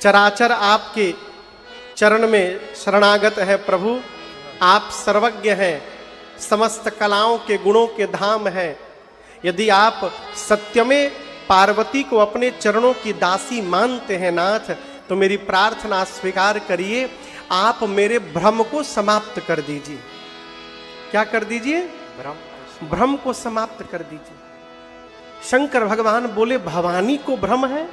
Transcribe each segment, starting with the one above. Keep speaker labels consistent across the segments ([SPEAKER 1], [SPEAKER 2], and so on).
[SPEAKER 1] चराचर आपके चरण में शरणागत है प्रभु। आप सर्वज्ञ हैं, समस्त कलाओं के गुणों के धाम हैं। यदि आप सत्य में पार्वती को अपने चरणों की दासी मानते हैं नाथ, तो मेरी प्रार्थना स्वीकार करिए, आप मेरे भ्रम को समाप्त कर दीजिए। क्या कर दीजिए? भ्रम को समाप्त कर दीजिए। शंकर भगवान बोले, भवानी को भ्रम है?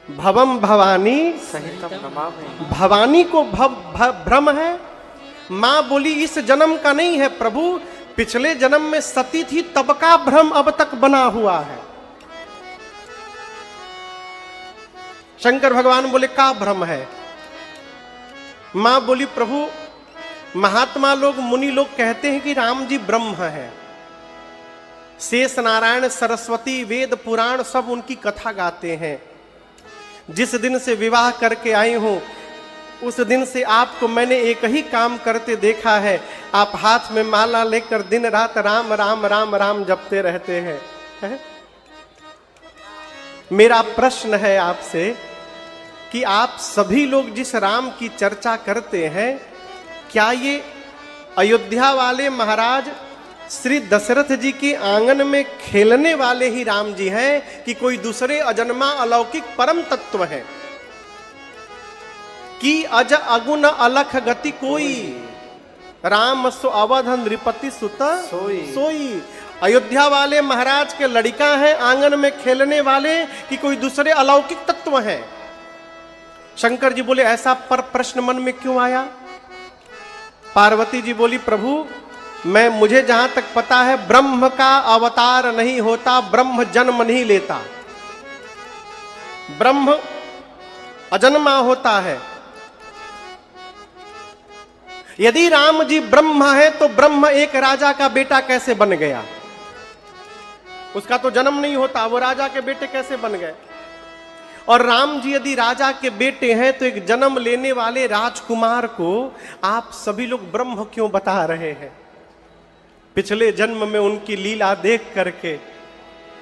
[SPEAKER 1] भवम भवानी
[SPEAKER 2] सहितम नमामि।
[SPEAKER 1] भवानी को भ्रम है? मां बोली, इस जन्म का नहीं है प्रभु, पिछले जन्म में सती थी तब का भ्रम अब तक बना हुआ है। शंकर भगवान बोले, का भ्रम है? मां बोली, प्रभु महात्मा लोग, मुनि लोग कहते हैं कि राम जी ब्रह्म है। शेष नारायण, सरस्वती, वेद पुराण सब उनकी कथा गाते हैं। जिस दिन से विवाह करके आई हूं उस दिन से आपको मैंने एक ही काम करते देखा है, आप हाथ में माला लेकर दिन रात राम राम राम राम जपते रहते हैं। है? मेरा प्रश्न है आपसे कि आप सभी लोग जिस राम की चर्चा करते हैं, क्या ये अयोध्या वाले महाराज श्री दशरथ जी के आंगन में खेलने वाले ही राम जी हैं कि कोई दूसरे अजन्मा अलौकिक परम तत्व है? कि अज अगुण अलख गति कोई, राम सो अवध नृपति सुत सोई। अयोध्या वाले महाराज के लड़का है आंगन में खेलने वाले कि कोई दूसरे अलौकिक तत्व है? शंकर जी बोले, ऐसा पर प्रश्न मन में क्यों आया? पार्वती जी बोली, प्रभु मुझे जहां तक पता है ब्रह्म का अवतार नहीं होता, ब्रह्म जन्म नहीं लेता, ब्रह्म अजन्मा होता है। यदि राम जी ब्रह्म है तो ब्रह्म एक राजा का बेटा कैसे बन गया? उसका तो जन्म नहीं होता, वो राजा के बेटे कैसे बन गए? और राम जी यदि राजा के बेटे हैं तो एक जन्म लेने वाले राजकुमार को आप सभी लोग ब्रह्म क्यों बता रहे हैं? पिछले जन्म में उनकी लीला देख करके,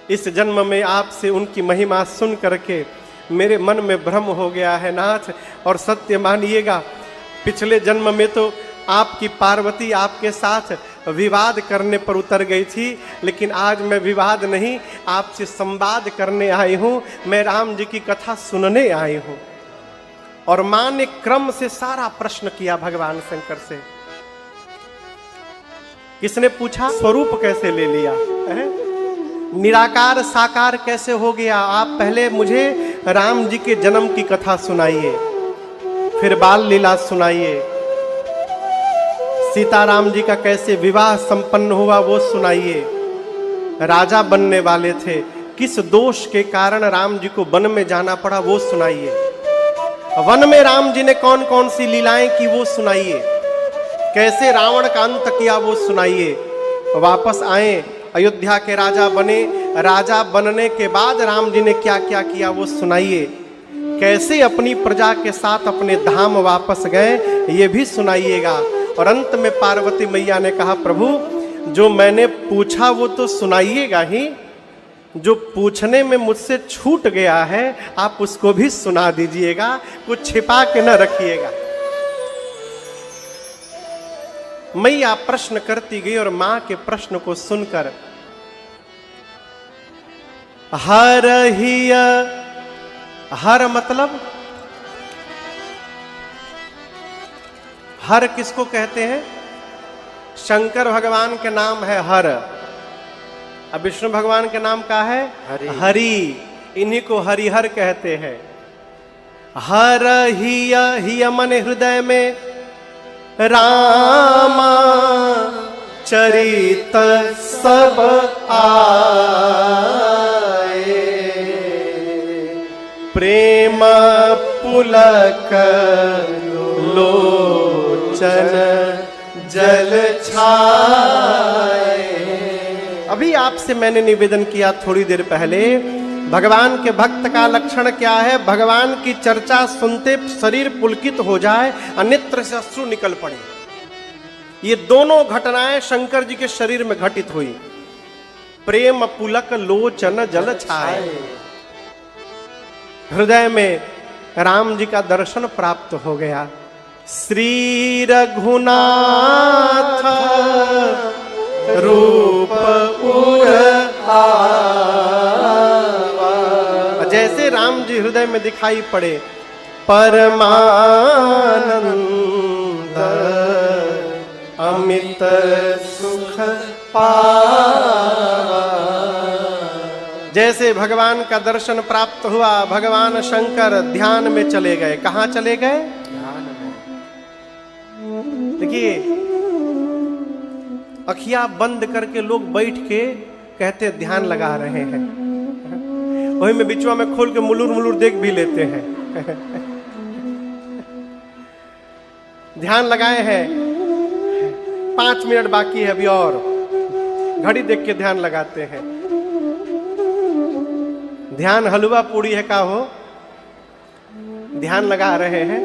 [SPEAKER 1] इस जन्म में आपसे उनकी महिमा सुन करके मेरे मन में भ्रम हो गया है नाथ। और सत्य मानिएगा, पिछले जन्म में तो आपकी पार्वती आपके साथ विवाद करने पर उतर गई थी, लेकिन आज मैं विवाद नहीं, आपसे संवाद करने आई हूं। मैं राम जी की कथा सुनने आई हूं। और मां ने क्रम से सारा प्रश्न किया भगवान शंकर से। किसने पूछा? स्वरूप कैसे ले लिया है? निराकार साकार कैसे हो गया? आप पहले मुझे राम जी के जन्म की कथा सुनाइए, फिर बाल लीला सुनाइए, सीताराम जी का कैसे विवाह संपन्न हुआ वो सुनाइए। राजा बनने वाले थे, किस दोष के कारण राम जी को वन में जाना पड़ा वो सुनाइए। वन में राम जी ने कौन कौन सी लीलाएं की वो सुनाइए। कैसे रावण का अंत किया वो सुनाइए। वापस आए, अयोध्या के राजा बने, राजा बनने के बाद राम जी ने क्या क्या किया वो सुनाइए। कैसे अपनी प्रजा के साथ अपने धाम वापस गए ये भी सुनाइएगा। और अंत में पार्वती मैया ने कहा, प्रभु जो मैंने पूछा वो तो सुनाइएगा ही, जो पूछने में मुझसे छूट गया है आप उसको भी सुना दीजिएगा, कुछ छिपा के न रखिएगा। मैया प्रश्न करती गई और मां के प्रश्न को सुनकर हर मतलब हर किसको कहते हैं? शंकर भगवान के नाम है हर। अब विष्णु भगवान के नाम का है हरि। इन्हीं को हरिहर कहते हैं। हर ही मन हृदय में रामा चरित सब आए, प्रेम पुलक लोचन जल छाए। अभी आपसे मैंने निवेदन किया थोड़ी देर पहले, भगवान के भक्त का लक्षण क्या है? भगवान की चर्चा सुनते शरीर पुलकित हो जाए, नेत्र से अश्रु निकल पड़े। ये दोनों घटनाएं शंकर जी के शरीर में घटित हुई। प्रेम पुलक लोचन जल छाए, हृदय में राम जी का दर्शन प्राप्त हो गया। श्री रघुनाथ रूप उर आवा। जैसे राम जी हृदय में दिखाई पड़े, परमानंद अमित सुख पावा। जैसे भगवान का दर्शन प्राप्त हुआ, भगवान शंकर ध्यान में चले गए। कहां चले गए? देखिए, अखियां बंद करके लोग बैठ के कहते ध्यान लगा रहे हैं, वही में बिचवा में खोल के मुलुर मुलुर देख भी लेते हैं। ध्यान लगाए हैं, 5 मिनट बाकी है अभी और, घड़ी देख के ध्यान लगाते हैं। ध्यान हलवा पूड़ी है का हो, ध्यान लगा रहे हैं।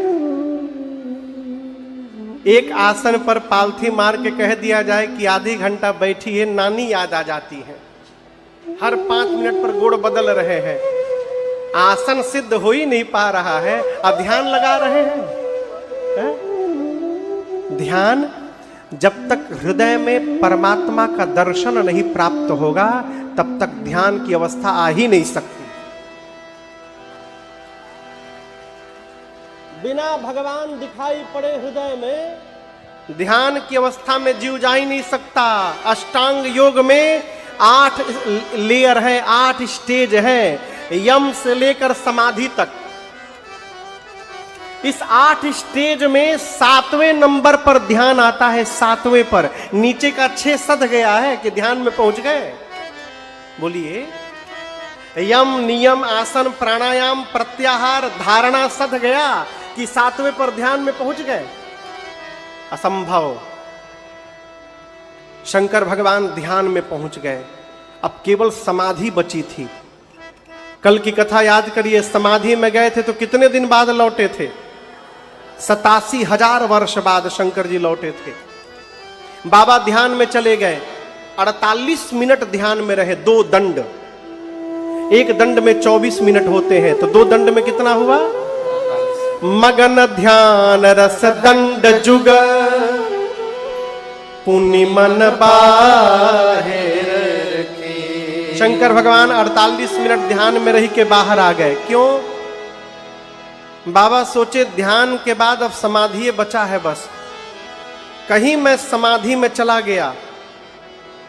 [SPEAKER 1] एक आसन पर पालथी मार के कह दिया जाए कि आधी घंटा बैठी है, नानी याद आ जाती है। हर 5 मिनट पर गोड़ बदल रहे हैं, आसन सिद्ध हो ही नहीं पा रहा है, अब ध्यान लगा रहे हैं। ध्यान जब तक हृदय में परमात्मा का दर्शन नहीं प्राप्त होगा, तब तक ध्यान की अवस्था आ ही नहीं सकती। बिना भगवान दिखाई पड़े हृदय में ध्यान की अवस्था में जीव जा ही नहीं सकता। अष्टांग योग में 8 लेयर है, 8 स्टेज है, यम से लेकर समाधि तक। इस 8 स्टेज में 7वें नंबर पर ध्यान आता है। 7वें पर, नीचे का 6 सध गया है कि ध्यान में पहुंच गए। बोलिए, यम, नियम, आसन, प्राणायाम, प्रत्याहार, धारणा सध गया कि 7वें पर ध्यान में पहुंच गए? असंभव। शंकर भगवान ध्यान में पहुंच गए, अब केवल समाधि बची थी। कल की कथा याद करिए, समाधि में गए थे तो कितने दिन बाद लौटे थे? 87,000 वर्ष बाद शंकर जी लौटे थे। बाबा ध्यान में चले गए, 48 मिनट ध्यान में रहे। 2 दंड, एक दंड में 24 मिनट होते हैं, तो 2 दंड में कितना हुआ? मगन ध्यान रस दंड जुग पुनि मन बाहेर रखे। शंकर भगवान 48 मिनट ध्यान में रही के बाहर आ गए। क्यों? बाबा सोचे ध्यान के बाद अब समाधि बचा है बस। कहीं मैं समाधि में चला गया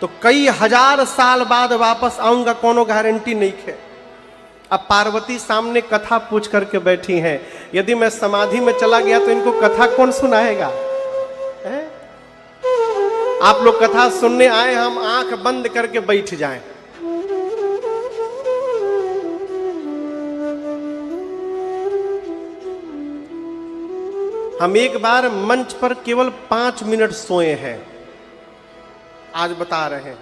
[SPEAKER 1] तो कई हजार साल बाद वापस आऊंगा, कोनो गारंटी नहीं है। अब पार्वती सामने कथा पूछ करके बैठी हैं, यदि मैं समाधि में चला गया तो इनको कथा कौन सुनाएगा? आप लोग कथा सुनने आए, हम आंख बंद करके बैठ जाएं। हम एक बार मंच पर केवल 5 मिनट सोए हैं, आज बता रहे हैं।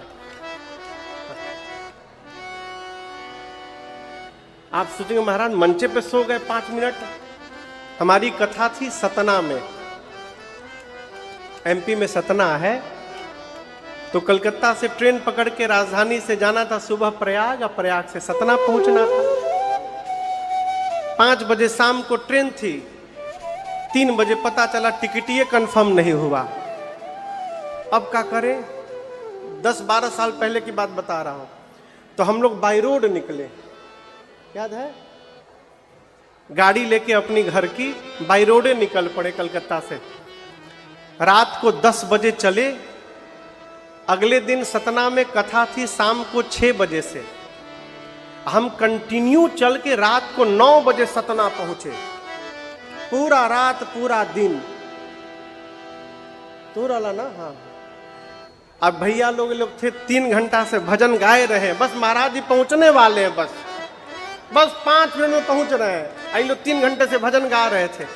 [SPEAKER 1] आप सोचेंगे महाराज मंचे पे सो गए 5 मिनट। हमारी कथा थी सतना में, एमपी में सतना है। तो कलकत्ता से ट्रेन पकड़ के राजधानी से जाना था सुबह प्रयाग, और प्रयाग से सतना पहुंचना था। 5 बजे शाम को ट्रेन थी, 3 बजे पता चला टिकट ये कंफर्म नहीं हुआ। अब क्या करें? 10-12 साल पहले की बात बता रहा हूं। तो हम लोग बाई रोड निकले, याद है? गाड़ी लेके अपनी घर की बाई रोडे निकल पड़े कलकत्ता से। रात को 10 बजे चले। अगले दिन सतना में कथा थी शाम को 6 बजे से। हम कंटिन्यू चल के रात को 9 बजे सतना पहुंचे। पूरा रात पूरा दिन तो रहा ना। हाँ, अब भैया लोग थे 3 घंटा से भजन गाए रहे। बस महाराज जी पहुंचने वाले हैं, बस 5 मिनट में पहुंच रहे हैं। आई लोग 3 घंटे से भजन गा रहे थे।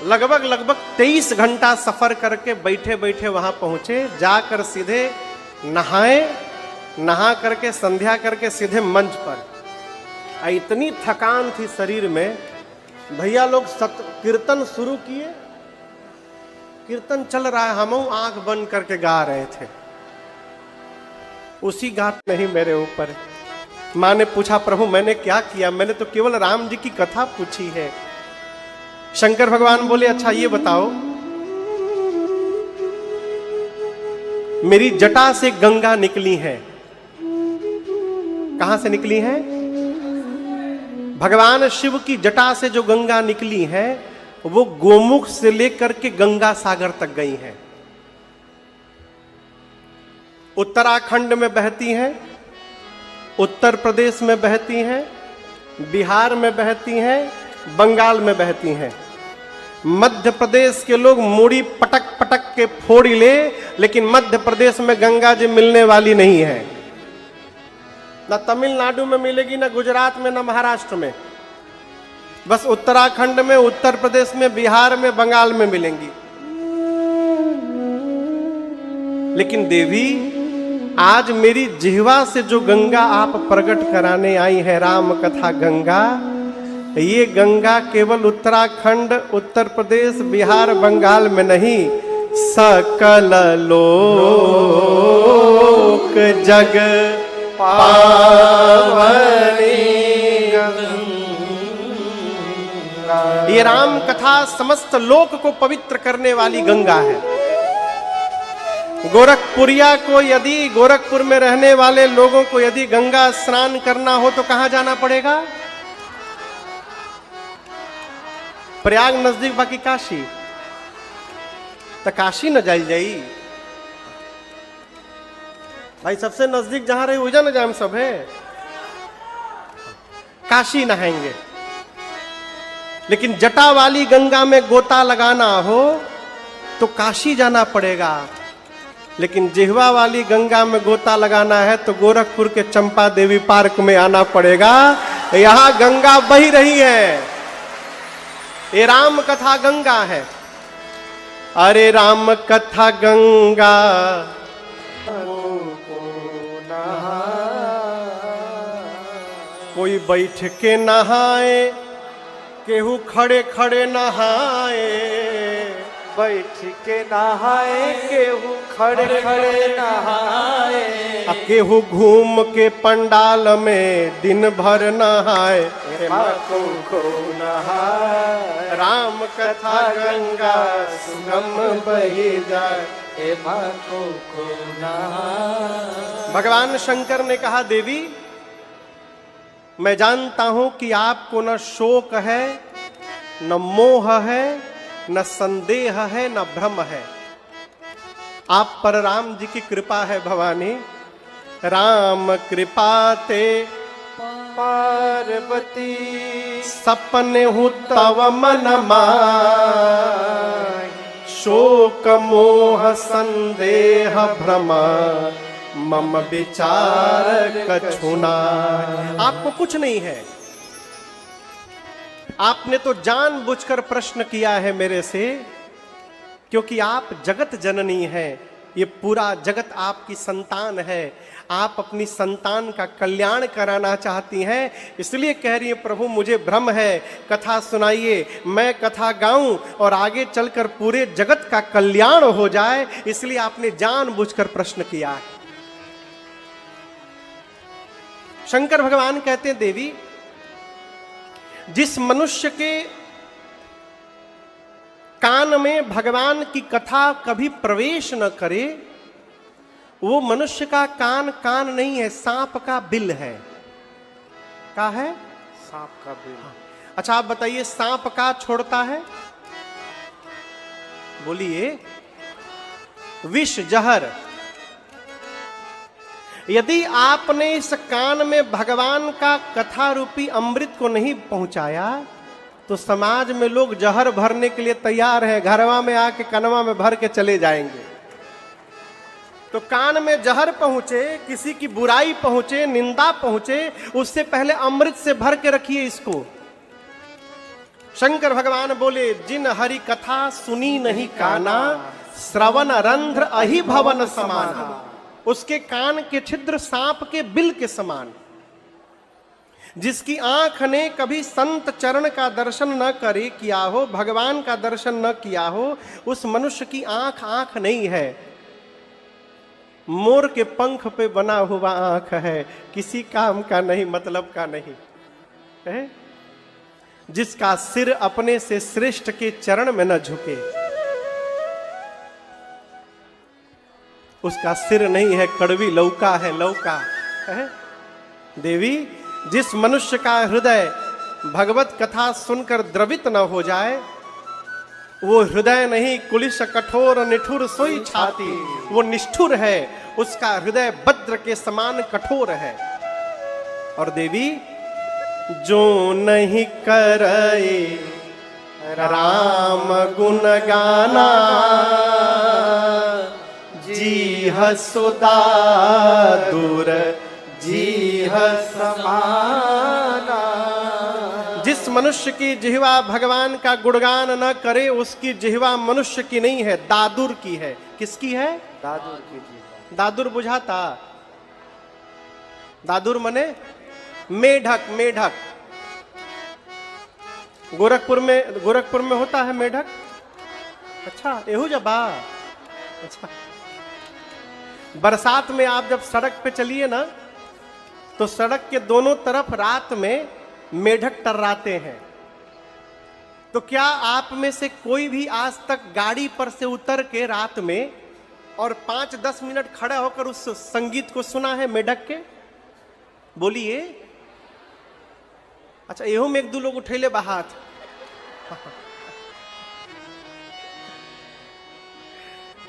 [SPEAKER 1] लगभग 23 घंटा सफर करके बैठे बैठे वहां पहुंचे। जाकर सीधे नहाए, नहा करके संध्या करके सीधे मंच पर। इतनी थकान थी शरीर में। भैया लोग कीर्तन शुरू किए, कीर्तन चल रहा है, हम आंख बंद करके गा रहे थे। उसी घाट में ही मेरे ऊपर मां ने पूछा, प्रभु मैंने क्या किया? मैंने तो केवल राम जी की कथा पूछी है। शंकर भगवान बोले, अच्छा ये बताओ, मेरी जटा से गंगा निकली है। कहां से निकली है? भगवान शिव की जटा से जो गंगा निकली है वो गोमुख से लेकर के गंगा सागर तक गई है। उत्तराखंड में बहती हैं, उत्तर प्रदेश में बहती हैं, बिहार में बहती हैं, बंगाल में बहती हैं। मध्य प्रदेश के लोग मूड़ी पटक पटक के फोड़ ले, लेकिन मध्य प्रदेश में गंगा जी मिलने वाली नहीं है। ना तमिलनाडु में मिलेगी, ना गुजरात में, ना महाराष्ट्र में। बस उत्तराखंड में, उत्तर प्रदेश में, बिहार में, बंगाल में मिलेंगी। लेकिन देवी, आज मेरी जिह्वा से जो गंगा आप प्रकट कराने आई है, राम कथा गंगा, ये गंगा केवल उत्तराखंड, उत्तर प्रदेश, बिहार, बंगाल में नहीं, सकल लोक जग पावनी गंगा। ये राम कथा समस्त लोक को पवित्र करने वाली गंगा है। गोरखपुरिया को यदि, गोरखपुर में रहने वाले लोगों को यदि गंगा स्नान करना हो तो कहां जाना पड़ेगा? प्रयाग नजदीक, बाकी काशी। तो काशी न जाई जाई भाई, सबसे नजदीक जहां रहे वही न जाए, हम सब है। काशी नहाएंगे। लेकिन जटा वाली गंगा में गोता लगाना हो तो काशी जाना पड़ेगा। लेकिन जिह्वा वाली गंगा में गोता लगाना है तो गोरखपुर के चंपा देवी पार्क में आना पड़ेगा। यहां गंगा बही रही है। ये राम कथा गंगा है। अरे राम कथा गंगा कोई बैठ के नहाए, केहू खड़े खड़े नहाए।
[SPEAKER 2] बैठ के नहाए, केहू खड़े खड़े नहाए।
[SPEAKER 1] केहू घूम के पंडाल में दिन भर नहाए।
[SPEAKER 2] को नहाए,
[SPEAKER 1] राम कथा गंगा सुगम बही जाए।
[SPEAKER 2] को नहाए।
[SPEAKER 1] भगवान शंकर ने कहा, देवी मैं जानता हूं कि आपको न शोक है, न मोह है, न संदेह है, न भ्रम है। आप पर राम जी की कृपा है भवानी। राम कृपा ते
[SPEAKER 2] पार्वती
[SPEAKER 1] सपने हूँ तव मन माय। शोक मोह संदेह भ्रम मम विचार कछुना। आपको कुछ नहीं है। आपने तो जानबूझकर प्रश्न किया है मेरे से, क्योंकि आप जगत जननी हैं। ये पूरा जगत आपकी संतान है। आप अपनी संतान का कल्याण कराना चाहती हैं, इसलिए कह रही है, प्रभु मुझे भ्रम है, कथा सुनाइए, मैं कथा गाऊं और आगे चलकर पूरे जगत का कल्याण हो जाए। इसलिए आपने जानबूझकर प्रश्न किया है। शंकर भगवान कहते हैं, देवी जिस मनुष्य के कान में भगवान की कथा कभी प्रवेश न करे, वो मनुष्य का कान कान नहीं है, सांप का बिल है। क्या है?
[SPEAKER 2] सांप का बिल।
[SPEAKER 1] अच्छा आप बताइए, सांप का छोड़ता है? बोलिए। विष, जहर। यदि आपने इस कान में भगवान का कथा रूपी अमृत को नहीं पहुंचाया तो समाज में लोग जहर भरने के लिए तैयार हैं। घरवा में आके कनवा में भर के चले जाएंगे। तो कान में जहर पहुंचे, किसी की बुराई पहुंचे, निंदा पहुंचे, उससे पहले अमृत से भर के रखिए इसको। शंकर भगवान बोले, जिन हरि कथा सुनी नहीं काना, श्रवण रंध्र अहि भवन समाना। उसके कान के छिद्र सांप के बिल के समान। जिसकी आंख ने कभी संत चरण का दर्शन न करे किया हो, भगवान का दर्शन न किया हो, उस मनुष्य की आंख आंख नहीं है। मोर के पंख पे बना हुआ आंख है, किसी काम का नहीं, मतलब का नहीं है। जिसका सिर अपने से श्रेष्ठ के चरण में न झुके, उसका सिर नहीं है, कड़वी लौका है, लौका है। देवी, जिस मनुष्य का हृदय भगवत कथा सुनकर द्रवित न हो जाए, वो हृदय नहीं, कुलिश कठोर निठुर सोई छाती, वो निष्ठुर है, उसका हृदय वज्र के समान कठोर है। और देवी, जो नहीं करे राम गुण गाना, जी हसुदा दूर जी समाना। जिस मनुष्य की जिह्वा भगवान का गुणगान न करे, उसकी जिह्वा मनुष्य की नहीं है, दादुर की है। किसकी है?
[SPEAKER 2] दादुर की जी।
[SPEAKER 1] दादुर बुझाता? दादुर मने मेढक, मेढक। गोरखपुर में होता है मेढक। अच्छा, एहू जबा। अच्छा, बरसात में आप जब सड़क पे चलिए ना, तो सड़क के दोनों तरफ रात में मेढक टर्राते हैं। तो क्या आप में से कोई भी आज तक गाड़ी पर से उतर के रात में और 5-10 मिनट खड़ा होकर उस संगीत को सुना है मेढक के? बोलिए। अच्छा, एहो में एक दो लोग उठेले बाहात।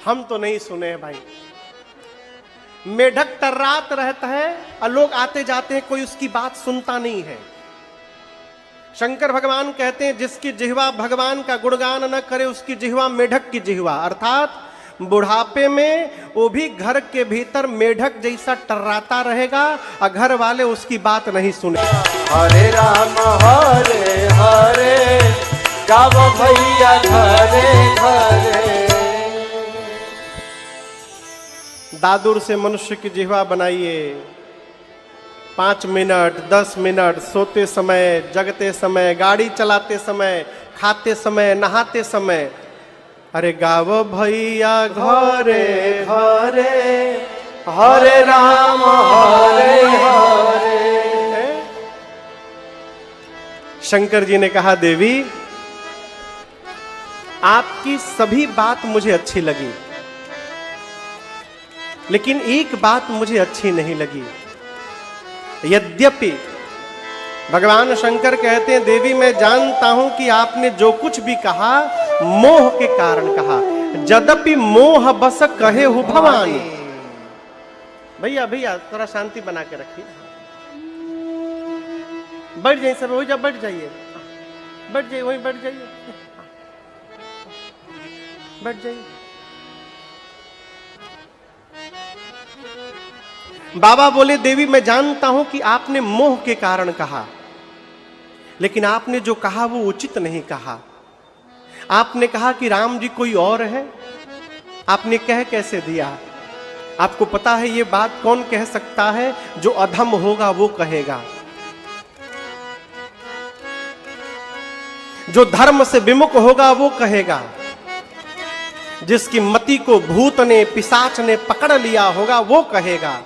[SPEAKER 1] हम तो नहीं सुने हैं भाई। मेढक टर्रात रहता है और लोग आते जाते हैं, कोई उसकी बात सुनता नहीं है। शंकर भगवान कहते हैं, जिसकी जिह्वा भगवान का गुणगान न करे, उसकी जिह्वा मेढक की जिह्वा। अर्थात बुढ़ापे में वो भी घर के भीतर मेढक जैसा टर्राता रहेगा और घर वाले उसकी बात नहीं सुने।
[SPEAKER 2] हरे राम हरे हरे, गावो भैया घरे घरे।
[SPEAKER 1] दादुर से मनुष्य की जिह्वा बनाइए। 5 मिनट, 10 मिनट, सोते समय, जगते समय, गाड़ी चलाते समय, खाते समय, नहाते समय, अरे गावो भैया घरे घरे,
[SPEAKER 2] हरे राम हरे हरे।
[SPEAKER 1] शंकर जी ने कहा, देवी, आपकी सभी बात मुझे अच्छी लगी, लेकिन एक बात मुझे अच्छी नहीं लगी। यद्यपि भगवान शंकर कहते हैं, देवी, मैं जानता हूं कि आपने जो कुछ भी कहा मोह के कारण कहा। यद्यपि मोह बस कहे हु भवानी। भैया भैया थोड़ा शांति बना के रखिए। बैठ जाइए सब, वही जब बैठ जाइए, बैठ जाइए, वही बैठ जाइए, बैठ जाइए। बाबा बोले, देवी, मैं जानता हूं कि आपने मोह के कारण कहा, लेकिन आपने जो कहा वो उचित नहीं कहा। आपने कहा कि राम जी कोई और है। आपने कह कैसे दिया? आपको पता है ये बात कौन कह सकता है? जो अधम होगा वो कहेगा, जो धर्म से विमुख होगा वो कहेगा, जिसकी मति को भूत ने, पिशाच ने पकड़ लिया होगा वो कहेगा,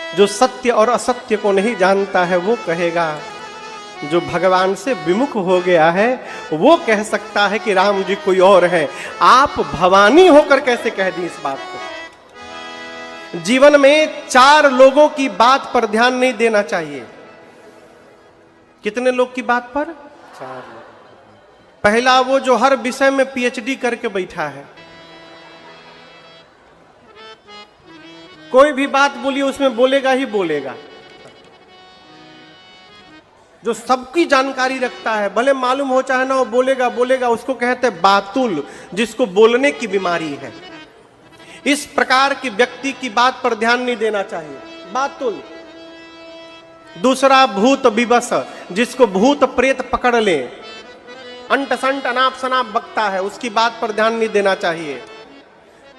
[SPEAKER 1] जो सत्य और असत्य को नहीं जानता है वो कहेगा, जो भगवान से विमुख हो गया है वो कह सकता है कि राम जी कोई और है। आप भवानी होकर कैसे कह दी इस बात को? जीवन में 4 लोगों की बात पर ध्यान नहीं देना चाहिए। कितने लोग की बात पर?
[SPEAKER 2] 4 लोग।
[SPEAKER 1] पहला, वो जो हर विषय में पीएचडी करके बैठा है। कोई भी बात बोलिए उसमें बोलेगा ही बोलेगा। जो सबकी जानकारी रखता है, भले मालूम हो चाहे ना वो बोलेगा बोलेगा, उसको कहते हैं बातुल, जिसको बोलने की बीमारी है। इस प्रकार की व्यक्ति की बात पर ध्यान नहीं देना चाहिए, बातुल। दूसरा, भूत विवश, जिसको भूत प्रेत पकड़ ले, अंट संट अनाप शनाप बकता है, उसकी बात पर ध्यान नहीं देना चाहिए।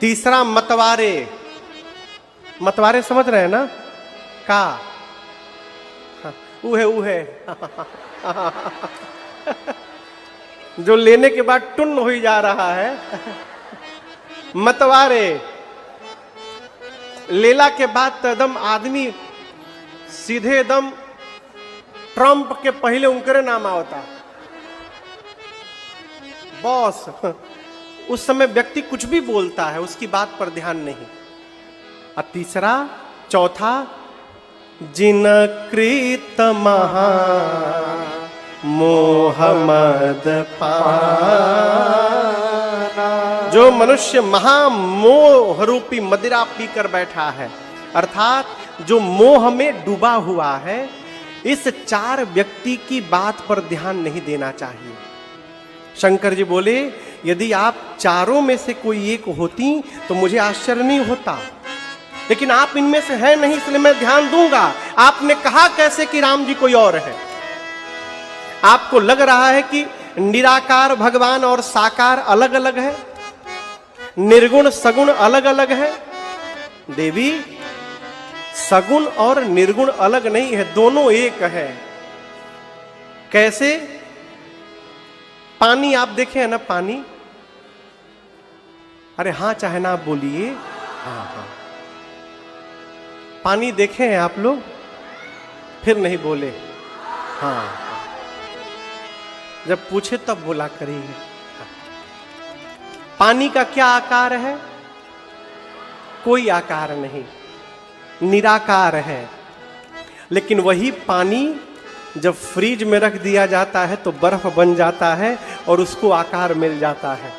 [SPEAKER 1] तीसरा, मतवारे। मतवारे समझ रहे हैं ना? का उहे जो लेने के बाद टुन्न हो जा रहा है। मतवारे। लेला के बाद तो एकदम आदमी सीधे एकदम ट्रंप के पहले उनके नाम आवता बॉस। उस समय व्यक्ति कुछ भी बोलता है, उसकी बात पर ध्यान नहीं। और तीसरा चौथा, जिन कृत महा मोहम्मद पाना, जो मनुष्य महामोह रूपी मदिरा पीकर बैठा है, अर्थात जो मोह में डूबा हुआ है, इस चार व्यक्ति की बात पर ध्यान नहीं देना चाहिए। शंकर जी बोले, यदि आप चारों में से कोई एक होती तो मुझे आश्चर्य नहीं होता, लेकिन आप इनमें से है नहीं, इसलिए मैं ध्यान दूंगा। आपने कहा कैसे कि राम जी कोई और है? आपको लग रहा है कि निराकार भगवान और साकार अलग अलग है, निर्गुण सगुण अलग अलग है। देवी, सगुण और निर्गुण अलग नहीं है, दोनों एक है। कैसे? पानी आप देखे हैं ना, पानी, अरे हाँ चाहे ना आप बोलिए, हाँ हाँ, पानी देखे हैं आप लोग? फिर नहीं बोले, हाँ, जब पूछे तब बोला करिए। पानी का क्या आकार है? कोई आकार नहीं, निराकार है। लेकिन वही पानी जब फ्रीज में रख दिया जाता है तो बर्फ बन जाता है और उसको आकार मिल जाता है।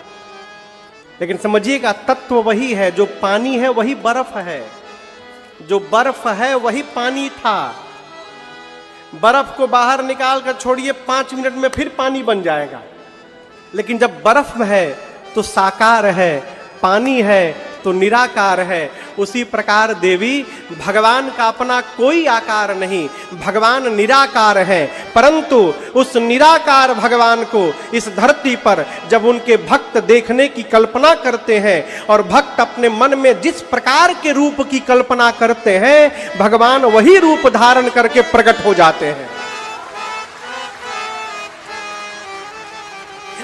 [SPEAKER 1] लेकिन समझिएगा, तत्व वही है, जो पानी है वही बर्फ है, जो बर्फ है वही पानी था। बर्फ को बाहर निकाल कर छोड़िए, 5 मिनट में फिर पानी बन जाएगा। लेकिन जब बर्फ है तो साकार है, पानी है तो निराकार है। उसी प्रकार देवी, भगवान का अपना कोई आकार नहीं, भगवान निराकार है। परंतु उस निराकार भगवान को इस धरती पर जब उनके भक्त देखने की कल्पना करते हैं, और भक्त अपने मन में जिस प्रकार के रूप की कल्पना करते हैं, भगवान वही रूप धारण करके प्रकट हो जाते हैं।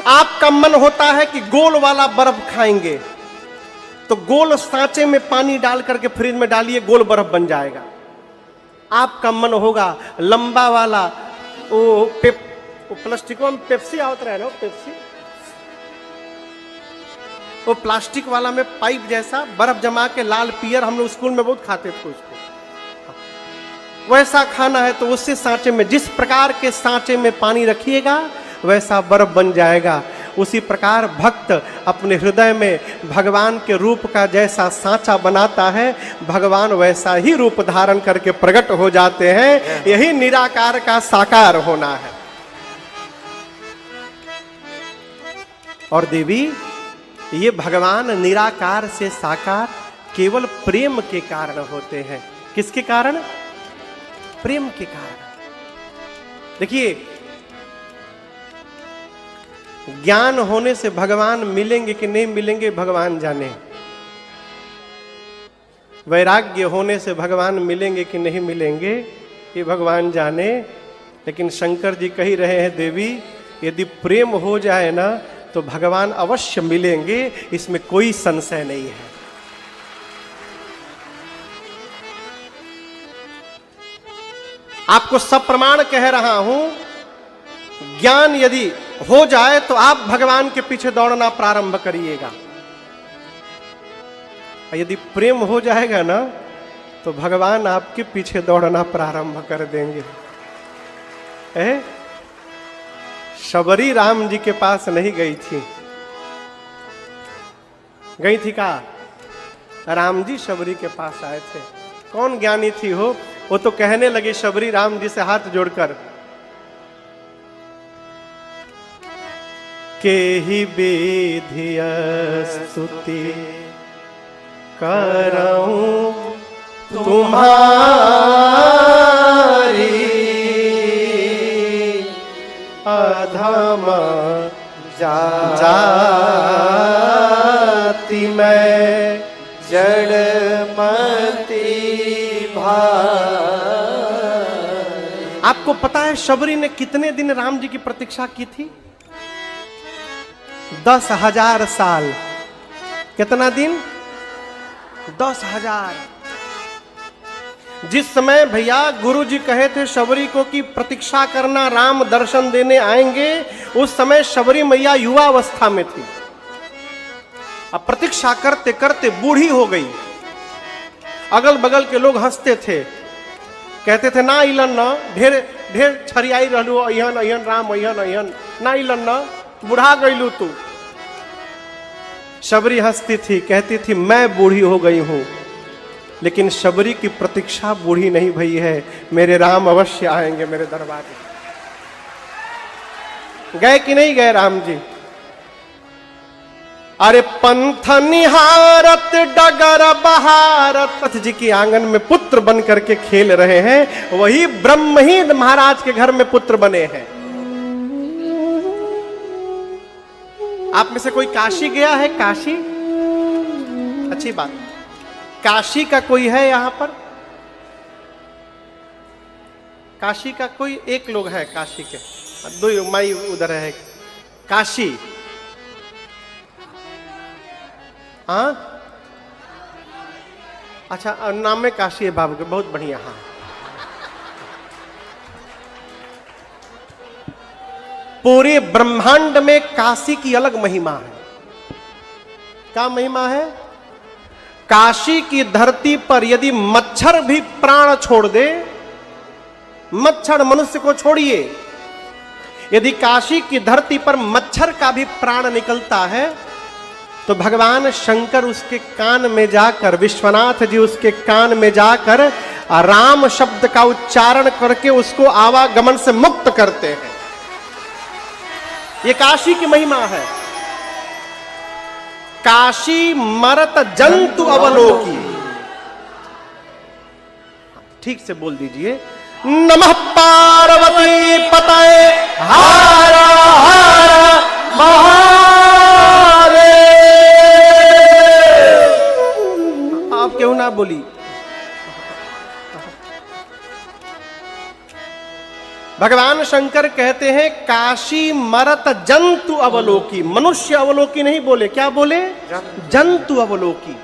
[SPEAKER 1] आपका मन होता है कि गोल वाला बर्फ खाएंगे, तो गोल सांचे में पानी डाल करके फ्रिज में डालिए, गोल बर्फ बन जाएगा। आपका मन होगा लंबा वाला, वो प्लास्टिक में पेप्सी आवत रहे ना, पेप्सी, वो प्लास्टिक वाला में पाइप जैसा बर्फ जमा के लाल पियर, हम लोग स्कूल में बहुत खाते थे उसको। वैसा खाना है तो उससे सांचे में, जिस प्रकार के सांचे में पानी रखिएगा वैसा बर्फ बन जाएगा। उसी प्रकार भक्त अपने हृदय में भगवान के रूप का जैसा सांचा बनाता है, भगवान वैसा ही रूप धारण करके प्रकट हो जाते हैं। यही निराकार का साकार होना है। और देवी, ये भगवान निराकार से साकार केवल प्रेम के कारण होते हैं। किसके कारण? प्रेम के कारण। देखिए, ज्ञान होने से भगवान मिलेंगे कि नहीं मिलेंगे भगवान जाने, वैराग्य होने से भगवान मिलेंगे कि नहीं मिलेंगे ये भगवान जाने। लेकिन शंकर जी कह रहे हैं, देवी, यदि प्रेम हो जाए ना तो भगवान अवश्य मिलेंगे, इसमें कोई संशय नहीं है। आपको सप्रमाण कह रहा हूं, ज्ञान यदि हो जाए तो आप भगवान के पीछे दौड़ना प्रारंभ करिएगा। यदि प्रेम हो जाएगा ना तो भगवान आपके पीछे दौड़ना प्रारंभ कर देंगे। शबरी राम जी के पास नहीं गई थी, गई थी का? राम जी शबरी के पास आए थे। कौन ज्ञानी थी हो? वो तो कहने लगे शबरी राम जी से हाथ जोड़कर, के ही विधिय स्तुति करऊं तुम्हारी, अधम जाति में जड़मती भाई। आपको पता है शबरी ने कितने दिन राम जी की प्रतीक्षा की थी? 10,000 साल। कितना दिन? 10,000। जिस समय भैया गुरु जी कहे थे शबरी को कि प्रतीक्षा करना, राम दर्शन देने आएंगे, उस समय शबरी मैया युवावस्था में थी। अब प्रतीक्षा करते करते बूढ़ी हो गई। अगल बगल के लोग हंसते थे, कहते थे ना इलन न, ढेर ढेर छरियाई रहलू, अहन अहन राम अहन अहन, ना इलन न, बुढ़ा गईलू तू। शबरी हंसती थी, कहती थी मैं बूढ़ी हो गई हूं, लेकिन शबरी की प्रतीक्षा बूढ़ी नहीं भई है, मेरे राम अवश्य आएंगे मेरे दरबार में। गए कि नहीं गए राम जी? अरे पंथ निहारत डगर बहारत, रथ जी के आंगन में पुत्र बन करके खेल रहे हैं, वही ब्रह्म ही महाराज के घर में पुत्र बने हैं। आप में से कोई काशी गया है? काशी, अच्छी बात। काशी का कोई है यहां पर? काशी का कोई एक लोग है? काशी के दो माई उधर है। काशी, हाँ अच्छा, नाम में काशी है बाबू के, बहुत बढ़िया। हाँ, पूरे ब्रह्मांड में काशी की अलग महिमा है। क्या महिमा है? काशी की धरती पर यदि मच्छर भी प्राण छोड़ दे, मच्छर मनुष्य को छोड़िए, यदि काशी की धरती पर मच्छर का भी प्राण निकलता है तो भगवान शंकर उसके कान में जाकर, विश्वनाथ जी उसके कान में जाकर राम शब्द का उच्चारण करके उसको आवागमन से मुक्त करते हैं। ये काशी की महिमा है। काशी मरत जंतु अवलोकी, ठीक से बोल दीजिए, नमः पार्वती पतये हर हर महादेव। आप क्यों ना बोली? भगवान शंकर कहते हैं काशी मरत जंतु अवलोकी, मनुष्य अवलोकी नहीं बोले, क्या बोले? जंतु अवलोकी।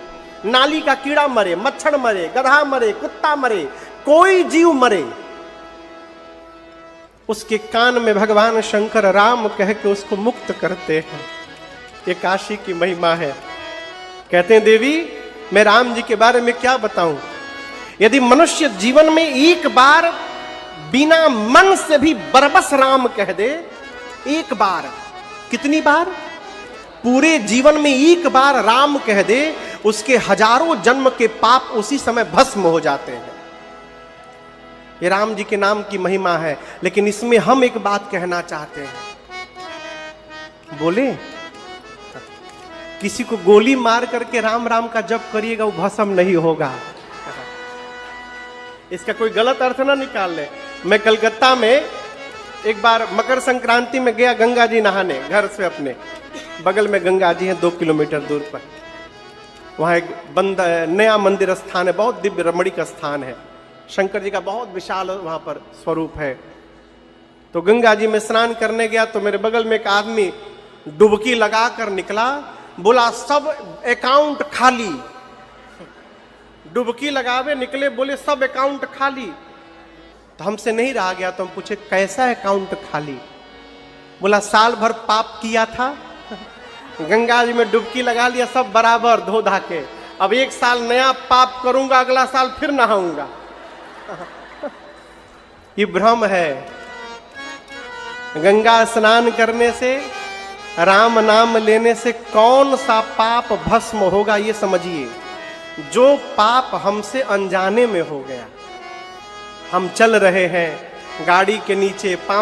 [SPEAKER 1] नाली का कीड़ा मरे, मच्छर मरे, गधा मरे, कुत्ता मरे, कोई जीव मरे, उसके कान में भगवान शंकर राम कह के उसको मुक्त करते हैं। ये काशी की महिमा है। कहते हैं देवी मैं राम जी के बारे में क्या बताऊं, यदि मनुष्य जीवन में एक बार बिना मन से भी बरबस राम कह दे, एक बार, कितनी बार? पूरे जीवन में एक बार राम कह दे, उसके हजारों जन्म के पाप उसी समय भस्म हो जाते हैं। ये राम जी के नाम की महिमा है। लेकिन इसमें हम एक बात कहना चाहते हैं, बोले किसी को गोली मार करके राम राम का जप करिएगा, वो भस्म नहीं होगा। इसका कोई गलत अर्थ ना निकाल ले। मैं कलकत्ता में एक बार मकर संक्रांति में गया गंगा जी नहाने, घर से अपने बगल में गंगा जी है 2 किलोमीटर दूर पर। वहाँ एक नया मंदिर स्थान है, बहुत दिव्य रमणीक स्थान है, शंकर जी का बहुत विशाल वहाँ पर स्वरूप है। तो गंगा जी में स्नान करने गया तो मेरे बगल में एक आदमी डुबकी लगा कर निकला, बोला सब अकाउंट खाली। डुबकी लगावे निकले, बोले सब अकाउंट खाली। तो हमसे नहीं रहा गया, तो हम पूछे कैसा अकाउंट खाली? बोला साल भर पाप किया था, गंगा जी में डुबकी लगा लिया, सब बराबर धो धा के, अब 1 साल नया पाप करूंगा, अगला साल फिर नहाऊंगा। ये भ्रम है। गंगा स्नान करने से, राम नाम लेने से कौन सा पाप भस्म होगा, ये समझिए। जो पाप हमसे अनजाने में हो गया, हम चल रहे हैं गाड़ी के नीचे, पांव